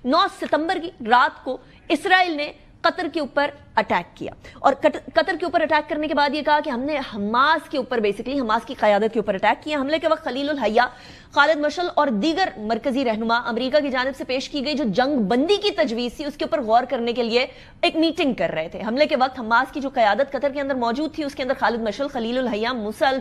9 सितंबर की रात को इसराइल ने कतर के ऊपर अटैक किया और कतर के ऊपर अटैक करने के बाद ये कहा कि हमने हमास के ऊपर बेसिकली हमास की क़यादत के ऊपर अटैक किया। हमले के वक्त खलीलुल हय्या, खालिद मशअल और दीगर मरकजी रहनुमा अमेरिका की जानिब से पेश की गई जो जंग बंदी की तजवीज़ थी उसके ऊपर गौर करने के लिए एक मीटिंग कर रहे थे। हमले के वक्त हमास की जो क़यादत कतर के अंदर मौजूद थी उसके अंदर खालिद मशअल, खलीलुल हय्या, मूसा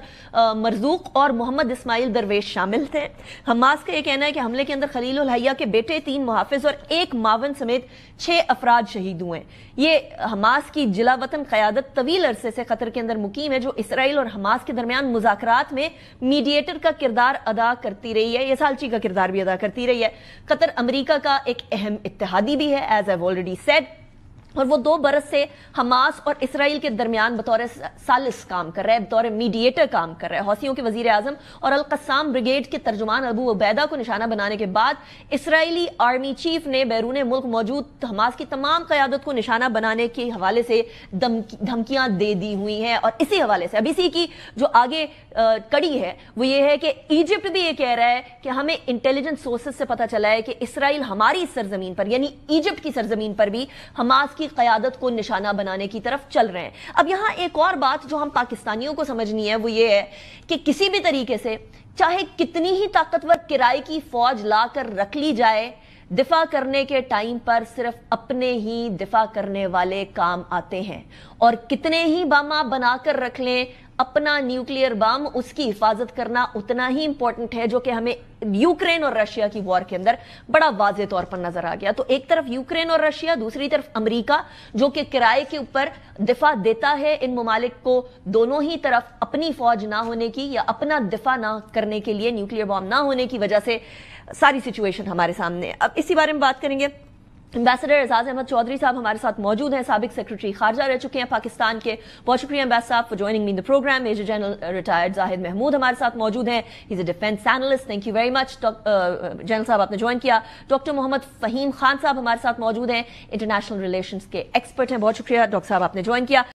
मरजूक और मोहम्मद इस्माइल दरवेश शामिल थे। हमास का यह कहना है कि हमले के अंदर खलीलुल हय्या के बेटे, 3 मुहाफिज और 1 मावन समेत 6 अफराद शहीद हुए। ये हमास की जिला वतन क़यादत तवील अरसे से कतर के अंदर मुकीम है, जो इसराइल और हमास के दरमियान मुज़ाकरात में मीडिएटर का किरदार अदा करती रही है, ये सालची का किरदार भी अदा करती रही है। कतर अमेरिका का एक अहम इत्तेहादी भी है, एज आई ऑलरेडी सेड, और वो 2 बरस से हमास और इसराइल के दरमियान बतौर सालिस काम कर रहा है, बतौर मीडिएटर काम कर रहा है। हौसियों के वजीर आजम और अल कस्साम ब्रिगेड के तर्जुमान अबू उबैदा को निशाना बनाने के बाद इस्राइली आर्मी चीफ ने बैरून मुल्क मौजूद हमास की तमाम क़यादत को निशाना बनाने के हवाले से धमकियां दे दी हुई हैं। और इसी हवाले से अब इसी की जो आगे कड़ी है वो ये है कि इजिप्ट भी ये कह रहा है कि हमें इंटेलिजेंस सोर्सेज से पता चला है कि इसराइल हमारी सरजमीन पर यानी इजिप्ट की सरजमीन पर भी हमास की क़यादत को निशाना बनाने की तरफ चल रहे हैं। अब यहां एक और बात जो हम पाकिस्तानियों को समझनी है वो ये है कि किसी भी तरीके से चाहे कितनी ही ताकतवर किराए की फौज लाकर रख ली जाए, दिफा करने के टाइम पर सिर्फ अपने ही दिफा करने वाले काम आते हैं। और कितने ही बम आप बनाकर रख लें, अपना न्यूक्लियर बम, उसकी हिफाजत करना उतना ही इंपॉर्टेंट है, जो कि हमें यूक्रेन और रशिया की वॉर के अंदर बड़ा वाज़े तौर पर नजर आ गया। तो एक तरफ यूक्रेन और रशिया, दूसरी तरफ अमेरिका जो कि किराए के ऊपर दिफा देता है इन ममालिक को। दोनों ही तरफ अपनी फौज ना होने की या अपना दिफा ना करने के लिए, न्यूक्लियर बॉम्ब ना होने की वजह से सारी सिचुएशन हमारे सामने है। अब इसी बारे में बात करेंगे। एम्बेसडर एजाज अहमद चौधरी साहब हमारे साथ मौजूद हैं, साबिक सेक्रेटरी खारजा रह चुके हैं पाकिस्तान के। बहुत शुक्रिया एम्बेसडर साहब for joining me in the programme. Major general retired Zahid Mahmood हमारे साथ मौजूद हैं, he is a defence analyst, thank you very much general साहब आपने ज्वाइन किया। डॉक्टर मोहम्मद फहीम खान साहब हमारे साथ मौजूद हैं, इंटरनेशनल रिलेशंस के एक्सपर्ट हैं, बहुत शुक्रिया डॉक्टर साहब आपने ज्वाइन किया।